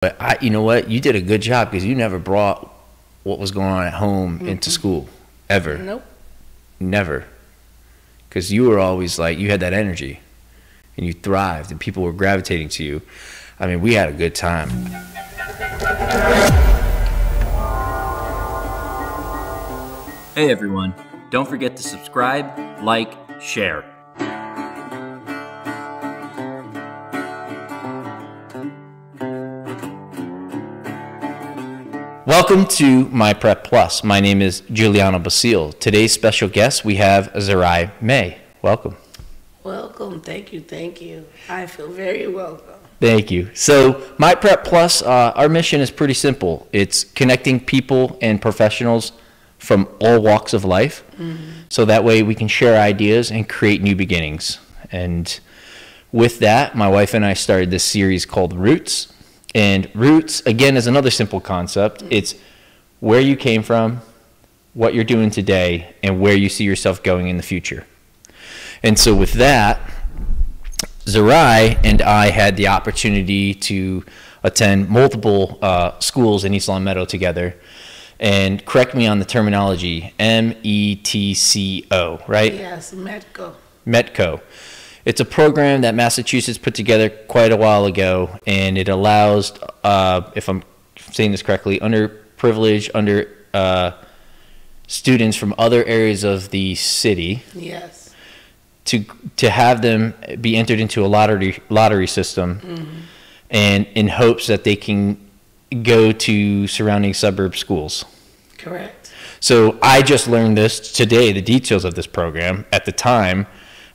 But you know what? You did a good job because you never brought what was going on at home into school, ever. Nope. Never. Because you were always like, you had that energy and you thrived and people were gravitating to you. I mean, we had a good time. Hey everyone, don't forget to subscribe, like, share. Welcome to MYPREPPLUS. My name is Giuliano. Today's special guest, we have Zuray May. Welcome. Welcome. Thank you. Thank you. I feel very welcome. Thank you. So MYPREPPLUS, our mission is pretty simple. It's connecting people and professionals from all walks of life. So that way we can share ideas and create new beginnings. And with that, my wife and I started this series called Roots. And Roots, again, is another simple concept. It's where you came from, what you're doing today, and where you see yourself going in the future. And so with that, Zuray and I had the opportunity to attend multiple schools in East Longmeadow together. And correct me on the terminology, METCO, right? Yes, METCO. METCO. It's a program that Massachusetts put together quite a while ago, and it allows, if I'm saying this correctly, underprivileged, students from other areas of the city. Yes. To have them be entered into a lottery system, and in hopes that they can go to surrounding suburb schools. Correct. So I just learned this today, the details of this program. At the time,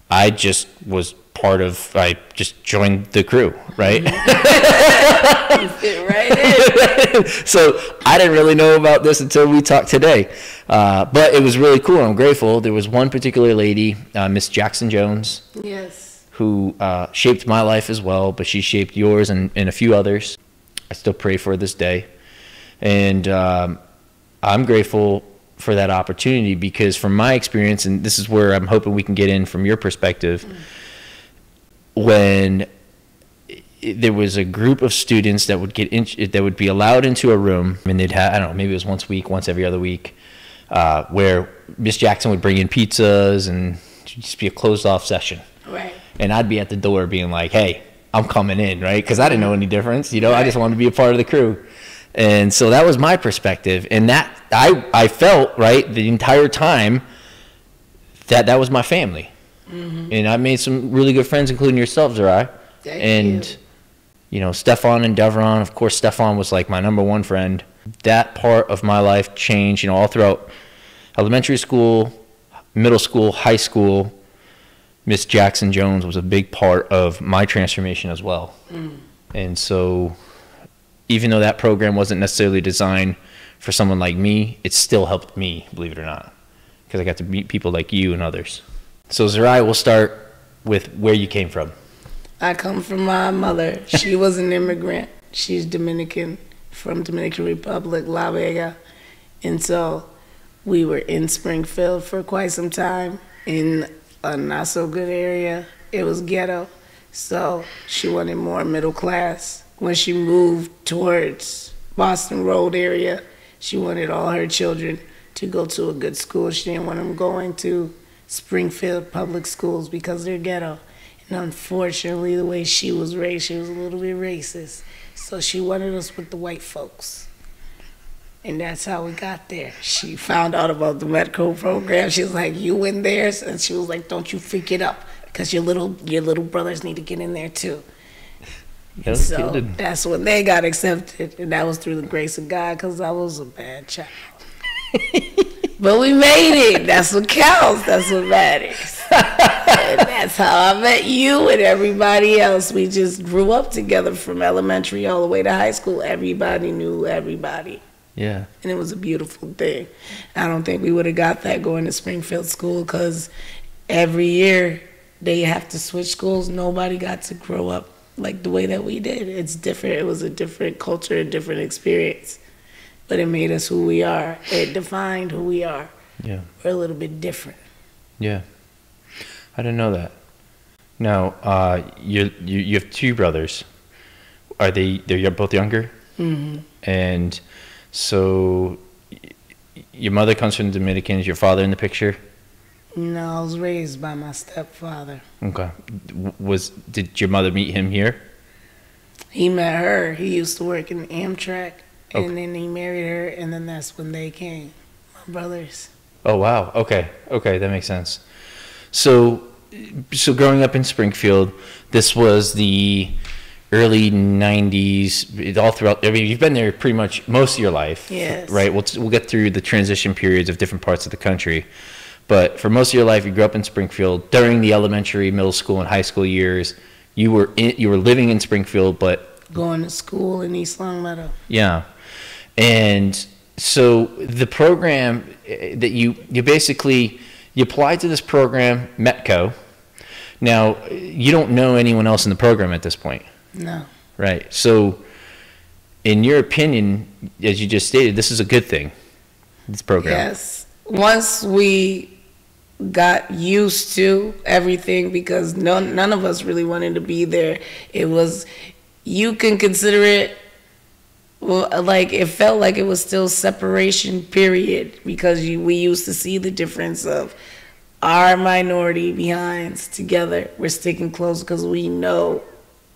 I just was I just joined the crew, right? You fit right in. So I didn't really know about this until we talked today. But it was really cool. I'm grateful. There was one particular lady, Miss Jackson Jones, Yes. who shaped my life as well, but she shaped yours and a few others. I still pray for this day. And I'm grateful for that opportunity because from my experience, and this is where I'm hoping we can get in from your perspective, when there was a group of students that would that would be allowed into a room, and they'd have, I don't know, maybe it was once a week, once every other week, where Miss Jackson would bring in pizzas and it'd just be a closed off session. Right. And I'd be at the door being like, hey, I'm coming in, right? Because I didn't know any difference, you know. Right. I just wanted to be a part of the crew. And so that was my perspective. And that I felt, right, the entire time that was my family. And I made some really good friends, including yourself, Zuray. Thank you know, Stefan and Devron. Of course, Stefan was like my #1 friend. That part of my life changed, you know, all throughout elementary school, middle school, high school. Miss Jackson Jones was a big part of my transformation as well. And so even though that program wasn't necessarily designed for someone like me, it still helped me, believe it or not, because I got to meet people like you and others. So Zuray, we'll start with where you came from. I come from my mother. She was an immigrant. She's Dominican, from Dominican Republic, La Vega. And so we were in Springfield for quite some time in a not so good area. It was ghetto. So she wanted more middle class. When she moved towards Boston Road area, she wanted all her children to go to a good school. She didn't want them going to Springfield public schools because they're ghetto. And unfortunately, the way she was raised, she was a little bit racist. So she wanted us with the white folks. And that's how we got there. She found out about the METCO program. She was like, you in there? And she was like, don't you freak it up, because your little brothers need to get in there too. No So kidding. that's when they got accepted, and that was through the grace of God, because I was a bad child. But we made it. That's what counts. That's what matters. And that's how I met you and everybody else. We just grew up together from elementary all the way to high school. Everybody knew everybody. Yeah. And it was a beautiful thing. I don't think we would have got that going to Springfield School, because every year they have to switch schools. Nobody got to grow up like the way that we did. It's different. It was a different culture, a different experience. But it made us who we are. It defined who we are. Yeah. We're a little bit different. Yeah. I didn't know that. Now, you have 2 brothers. are they're both younger? Mm-hmm. And so your mother comes from the Dominican. Is your father in the picture? No, I was raised by my stepfather. Okay. Did your mother meet him here? He met her. He used to work in Amtrak, and then he married her, and then that's when they came, my brothers. Oh, wow. Okay, that makes sense. So growing up in Springfield, this was the early 90s, all throughout. I mean, you've been there pretty much most of your life. Yes. Right? We'll get through the transition periods of different parts of the country. But for most of your life, you grew up in Springfield. During the elementary, middle school, and high school years, you were living in Springfield, but going to school in East Longmeadow. Yeah. And so the program that you basically, you applied to this program, METCO. Now, you don't know anyone else in the program at this point. No. Right. So in your opinion, as you just stated, this is a good thing, this program. Yes. Once we got used to everything, because none of us really wanted to be there. It was, you can consider it, well, like, it felt like it was still separation period, because we used to see the difference of our minority behinds together. We're sticking close because we know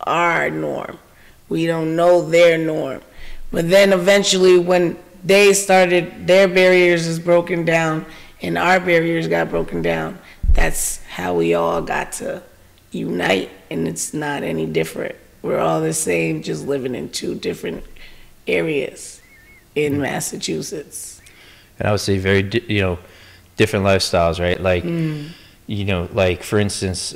our norm. We don't know their norm. But then eventually when they started, their barriers is broken down, and our barriers got broken down. That's how we all got to unite, and it's not any different. We're all the same, just living in two different areas in Massachusetts. And I would say very, different lifestyles, right? Like, like for instance,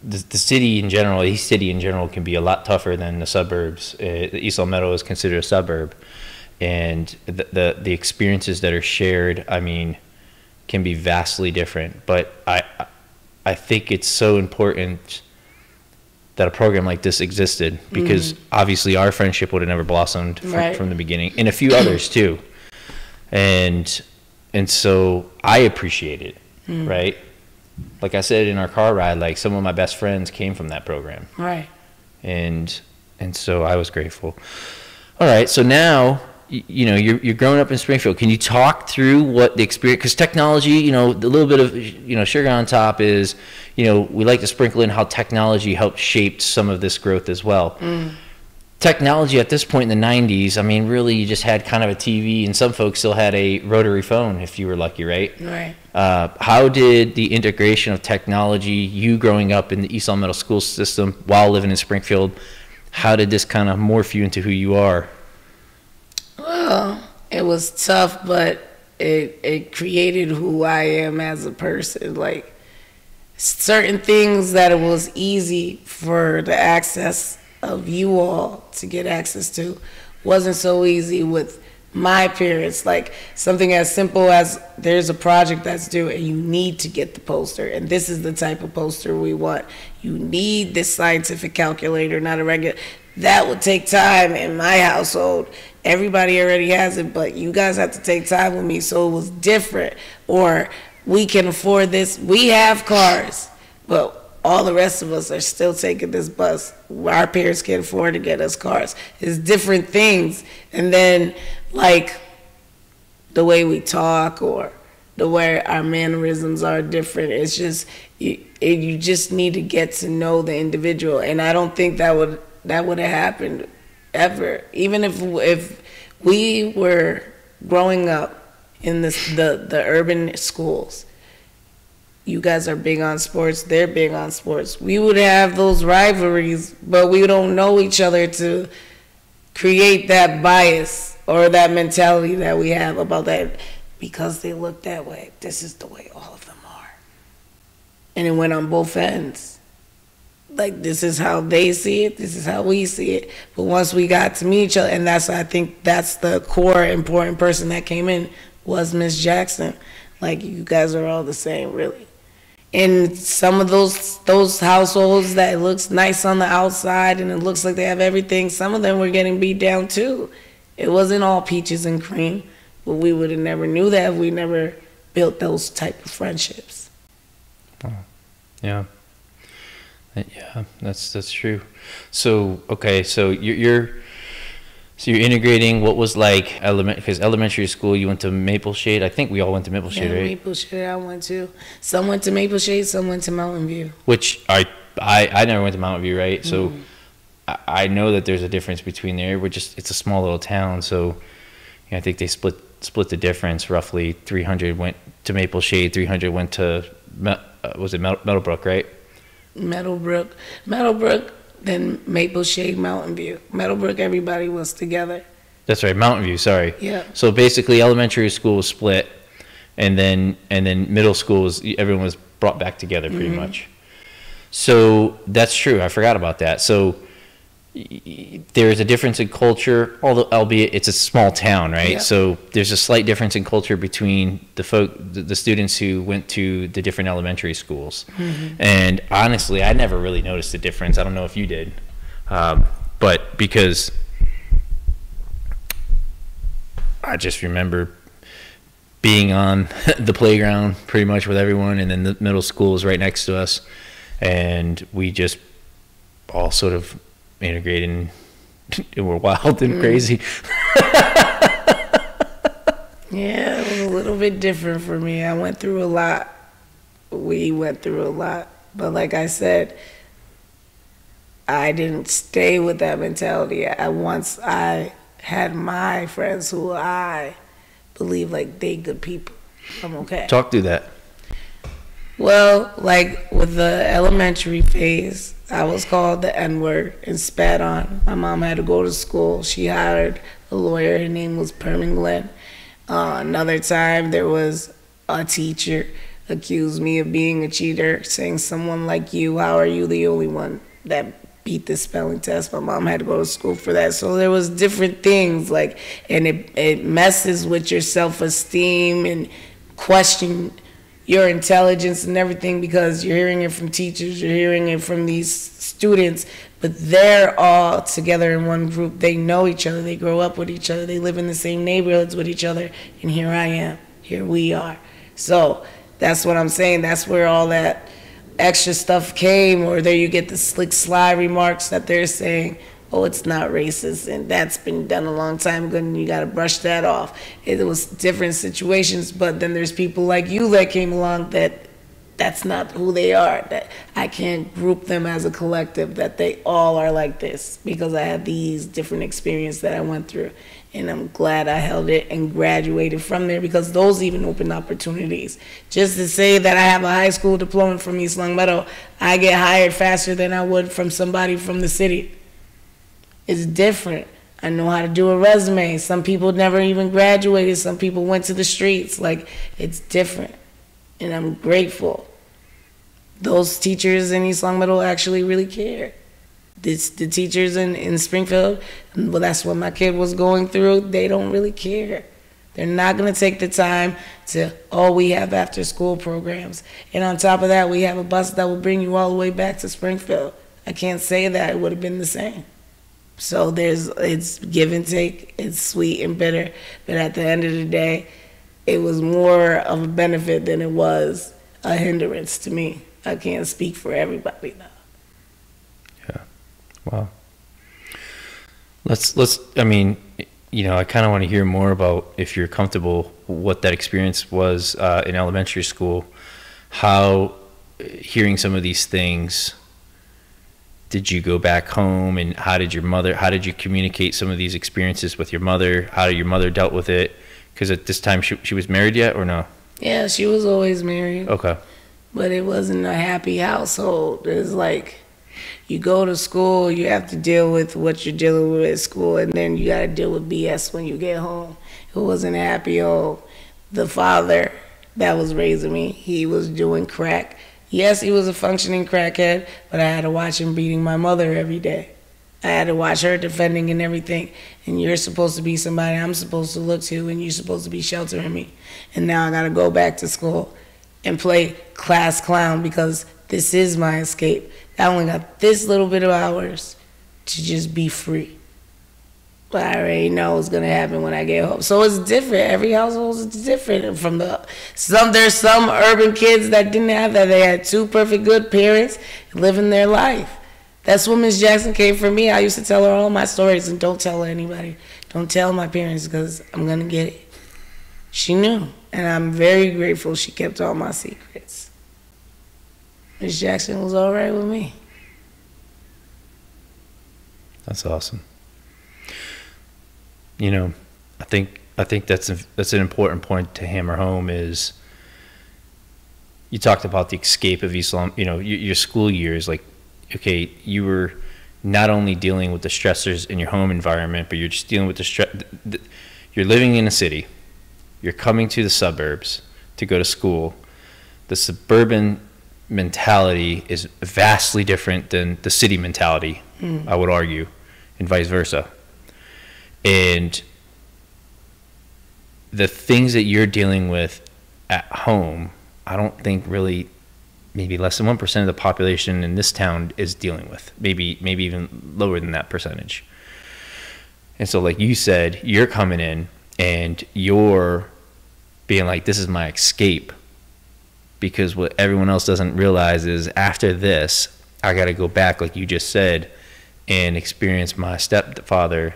the city in general, East City in general, can be a lot tougher than the suburbs. East Longmeadow is considered a suburb, and the experiences that are shared, I mean, can be vastly different. But I think it's so important that a program like this existed, because obviously our friendship would have never blossomed from the beginning, and a few others too. And so I appreciate it, right? Like I said in our car ride, like some of my best friends came from that program. Right. And so I was grateful. All right, so now you're growing up in Springfield. Can you talk through what the experience, because technology, the little bit of, sugar on top is, we like to sprinkle in how technology helped shape some of this growth as well. Technology at this point in the 90s, I mean, really you just had kind of a TV, and some folks still had a rotary phone if you were lucky, right? Right. How did the integration of technology, you growing up in the East Longmeadow school system while living in Springfield, how did this kind of morph you into who you are? Well, it was tough, but it created who I am as a person. Like, certain things that it was easy for the access of you all to get access to wasn't so easy with my parents. Like, something as simple as there's a project that's due and you need to get the poster, and this is the type of poster we want. You need this scientific calculator, not a regular. That would take time in my household. Everybody already has it, but you guys have to take time with me, so it was different. Or we can afford this. We have cars, but all the rest of us are still taking this bus. Our parents can't afford to get us cars. It's different things. And then, like, the way we talk or the way our mannerisms are different. It's just, you just need to get to know the individual. And I don't think that would have happened ever. Even if we were growing up in the urban schools, you guys are big on sports, they're big on sports, we would have those rivalries, but we don't know each other to create that bias or that mentality that we have about that. Because they look that way, this is the way all of them are. And it went on both ends. Like, this is how they see it, this is how we see it. But once we got to meet each other, and I think that's the core important person that came in, was Miss Jackson. Like, you guys are all the same, really. And some of those households that it looks nice on the outside and it looks like they have everything, some of them were getting beat down too. It wasn't all peaches and cream, but we would have never knew that if we never built those type of friendships. Yeah. Yeah, that's true. So okay, so you're integrating what was like because elementary school you went to Maple Shade. I think we all went to Maple Shade, right? Maple Shade I went to. Some went to Maple Shade, some went to Mountain View. Which I never went to Mountain View, right? So I know that there's a difference between there. It's a small little town, so I think they split the difference roughly. 300 went to Maple Shade, 300 went to was it Meadowbrook, right? Meadowbrook, then Maple Shade, Mountain View. Meadowbrook, everybody was together. That's right, Mountain View, sorry. Yeah. So basically elementary school was split, and then middle school everyone was brought back together pretty much. So that's true, I forgot about that. So there's a difference in culture, albeit it's a small town, right? Yeah. So there's a slight difference in culture between the students who went to the different elementary schools. And honestly, I never really noticed a difference. I don't know if you did, but because I just remember being on the playground pretty much with everyone, and then the middle school was right next to us, and we just all sort of integrated and we're wild and crazy. Yeah, it was a little bit different for me. I went through a lot. We went through a lot. But like I said, I didn't stay with that mentality. Once I had my friends who I believe like they good people, I'm okay. Talk through that. Well, like with the elementary phase, I was called the N-word and spat on. My mom had to go to school. She hired a lawyer. Her name was Perman Glenn. Another time, there was a teacher accused me of being a cheater, saying, someone like you, how are you the only one that beat the spelling test? My mom had to go to school for that. So there was different things, like, and it messes with your self-esteem and question your intelligence and everything, because you're hearing it from teachers, you're hearing it from these students, but they're all together in one group. They know each other, they grow up with each other, they live in the same neighborhoods with each other, and here I am, here we are. So that's what I'm saying, that's where all that extra stuff came, or there you get the slick, sly remarks that they're saying, oh, it's not racist, and that's been done a long time ago, and you got to brush that off. It was different situations, but then there's people like you that came along that's not who they are, that I can't group them as a collective, that they all are like this, because I had these different experiences that I went through, and I'm glad I held it and graduated from there, because those even open opportunities. Just to say that I have a high school diploma from East Longmeadow, I get hired faster than I would from somebody from the city. It's different. I know how to do a resume. Some people never even graduated. Some people went to the streets. Like, it's different. And I'm grateful. Those teachers in East Longmeadow actually really care. The teachers in Springfield, well, that's what my kid was going through, they don't really care. They're not going to take the time to, we have after school programs. And on top of that, we have a bus that will bring you all the way back to Springfield. I can't say that it would have been the same. So it's give and take, it's sweet and bitter, but at the end of the day, it was more of a benefit than it was a hindrance to me. I can't speak for everybody now. Yeah, wow. I mean, I kind of want to hear more about, if you're comfortable, what that experience was in elementary school, how hearing some of these things. Did you go back home, and how did you communicate some of these experiences with your mother? How your mother dealt with it? Because at this time, she was married yet, or no? Yeah, she was always married. Okay. But it wasn't a happy household. It's like, you go to school, you have to deal with what you're dealing with at school, and then you got to deal with BS when you get home. It wasn't happy. The father that was raising me, he was doing crack. Yes, he was a functioning crackhead, but I had to watch him beating my mother every day. I had to watch her defending and everything. And you're supposed to be somebody I'm supposed to look to, and you're supposed to be sheltering me. And now I got to go back to school and play class clown, because this is my escape. I only got this little bit of hours to just be free. But I already know what's gonna happen when I get home. So it's different. Every household is different. There's some urban kids that didn't have that. They had two perfect good parents living their life. That's what Miss Jackson came for me. I used to tell her all my stories and don't tell anybody. Don't tell my parents because I'm gonna get it. She knew, and I'm very grateful she kept all my secrets. Miss Jackson was all right with me. That's awesome. You know, I think that's an important point to hammer home. Is you talked about the escape of East Long, you know, your school years. Like, okay, you were not only dealing with the stressors in your home environment, but you're just dealing with the stress. You're living in a city. You're coming to the suburbs to go to school. The suburban mentality is vastly different than the city mentality, I would argue, and vice versa. And the things that you're dealing with at home, I don't think really, maybe less than 1% of the population in this town is dealing with. Maybe even lower than that percentage. And so, like you said, you're coming in and you're being like, this is my escape. Because what everyone else doesn't realize is after this, I got to go back, like you just said, and experience my stepfather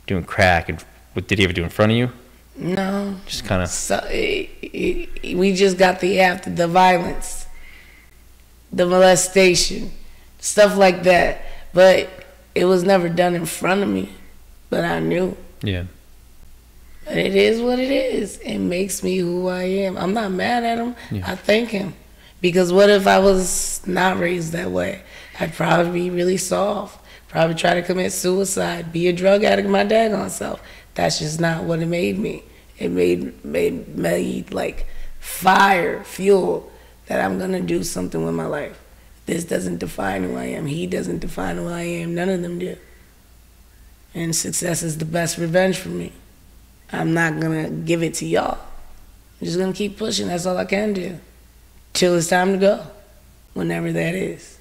doing crack. And what did he ever do in front of you? No. Just kind of. So, we just got the violence, the molestation, stuff like that. But it was never done in front of me. But I knew. Yeah. But it is what it is. It makes me who I am. I'm not mad at him. Yeah. I thank him. Because what if I was not raised that way? I'd probably be really soft. Probably try to commit suicide, be a drug addict my daggone self. That's just not what it made me. It made like fire, fuel, that I'm gonna do something with my life. This doesn't define who I am. He doesn't define who I am. None of them do. And success is the best revenge for me. I'm not gonna give it to y'all. I'm just gonna keep pushing. That's all I can do. Till it's time to go, whenever that is.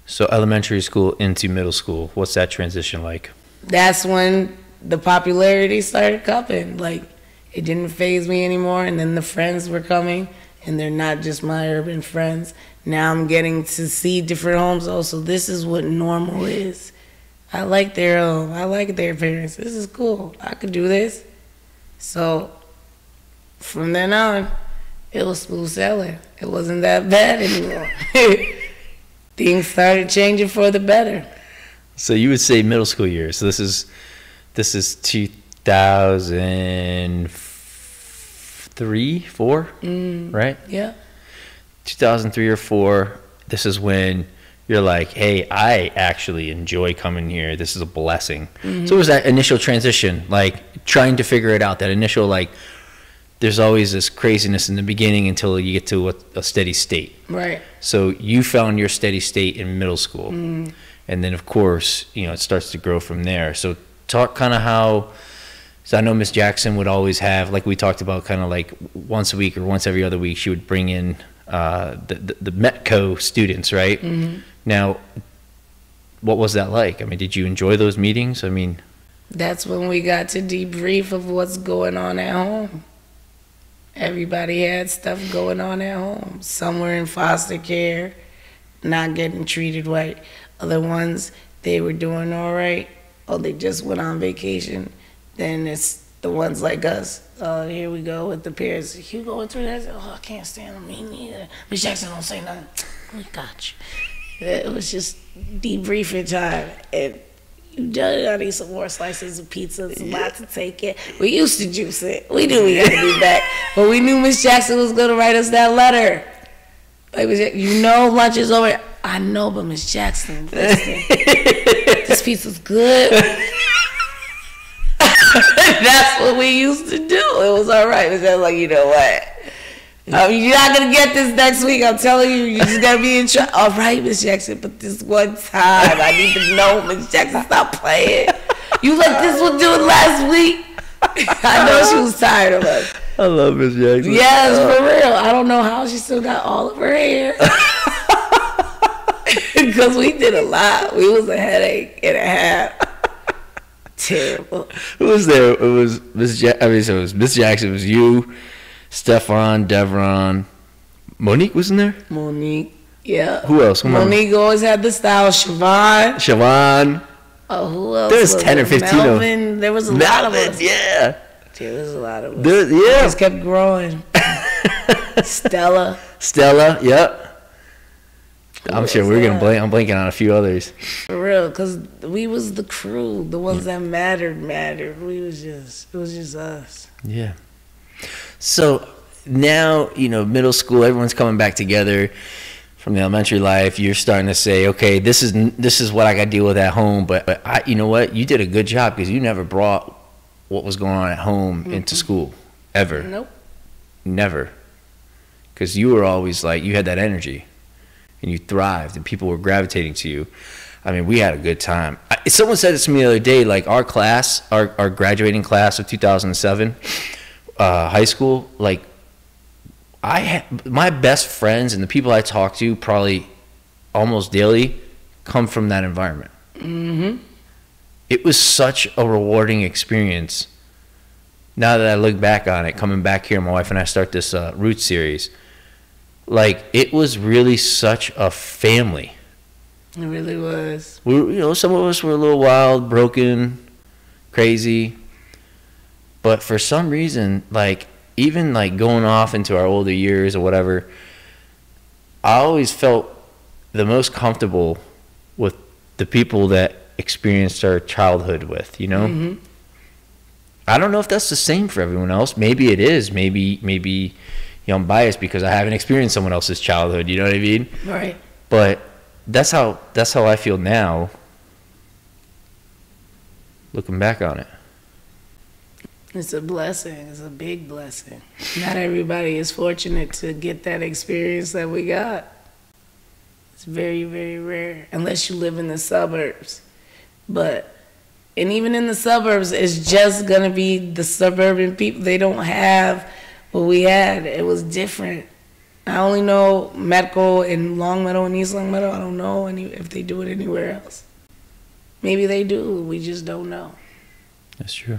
So elementary school into middle school, what's that transition like? That's when the popularity started coming. Like, it didn't faze me anymore, and then the friends were coming, and they're not just my urban friends. Now I'm getting to see different homes. Oh, so this is what normal is. I like their home. I like their parents. This is cool. I could do this. So from then on, it was smooth sailing. It wasn't that bad anymore. Things started changing for the better. So you would say middle school years. So this is 2003, 4, right? Yeah. 2003 or 4. This is when you're like, hey, I actually enjoy coming here. This is a blessing. Mm-hmm. So it was that initial transition, like trying to figure it out. That initial, like, there's always this craziness in the beginning until you get to a steady state. Right. So you found your steady state in middle school. Mm. And then, of course, you know, it starts to grow from there. So talk kind of how, so I know Miss Jackson would always have, like we talked about, kind of like once a week or once every other week, she would bring in the METCO students, right? Mm-hmm. Now, what was that like? I mean, did you enjoy those meetings? I mean, that's when we got to debrief of what's going on at home. Everybody had stuff going on at home. Some were in foster care, not getting treated right. Other ones, they were doing all right, or they just went on vacation. Then it's the ones like us. Oh, here we go with the parents. You going through that? Oh, I can't stand them. Me neither. Miss Jackson don't say nothing. We got you. It was just debriefing time. And you done it. I need some more slices of pizza. It's a lot to take it. We used to juice it. We knew we had to be back. But we knew Miss Jackson was going to write us that letter. Like, you know lunch is over. I know, but Miss Jackson, listen. This pizza's good. That's what we used to do. It was all right. It was like, you know what? You're not going to get this next week. I'm telling you. You just got to be in charge. All right, Miss Jackson, but this one time, I need to know, Miss Jackson, stop playing. You let this one do it last week. I know she was tired of us. I love Miss Jackson. Yes, for real. I don't know how she still got all of her hair. Because we did a lot. We was a headache and a half. Terrible. Who was there? It was Miss. So it was Miss Jackson. It was you, Stefan, Devron, Monique wasn't there. Monique. Yeah. Who else? Monique always had the style. Siobhan. Oh, who else? There was 10 or 15 of Melvin. There was a lot of us. Yeah. There was a lot of us. Yeah. It just kept growing. Stella. Yep. I'm sure we're gonna blank. I'm blanking on a few others. For real, because we was the crew, the ones that mattered. It was just us. Yeah. So now, middle school, everyone's coming back together from the elementary life. You're starting to say, okay, this is what I got to deal with at home. But you know what? You did a good job because you never brought what was going on at home into school, ever. Nope. Never. Because you were always like, you had that energy. And you thrived, and people were gravitating to you. I mean, we had a good time. Someone said this to me the other day, like our class, our graduating class of 2007, high school, like my best friends and the people I talk to probably almost daily come from that environment. Mm-hmm. It was such a rewarding experience. Now that I look back on it, coming back here, my wife and I start this Roots series. Like, it was really such a family. It really was. Some of us were a little wild, broken, crazy. But for some reason, like, even like going off into our older years or whatever, I always felt the most comfortable with the people that experienced our childhood with, Mm-hmm. I don't know if that's the same for everyone else. Maybe it is. Maybe I'm biased because I haven't experienced someone else's childhood, you know what I mean? Right. But that's how I feel now, looking back on it. It's a blessing. It's a big blessing. Not everybody is fortunate to get that experience that we got. It's very, very rare, unless you live in the suburbs. And even in the suburbs, it's just going to be the suburban people. They don't have what we had. It was different. I only know METCO and Longmeadow and East Longmeadow. I don't know if they do it anywhere else. Maybe they do. We just don't know. That's true.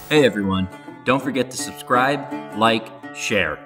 Hey everyone, don't forget to subscribe, like, share.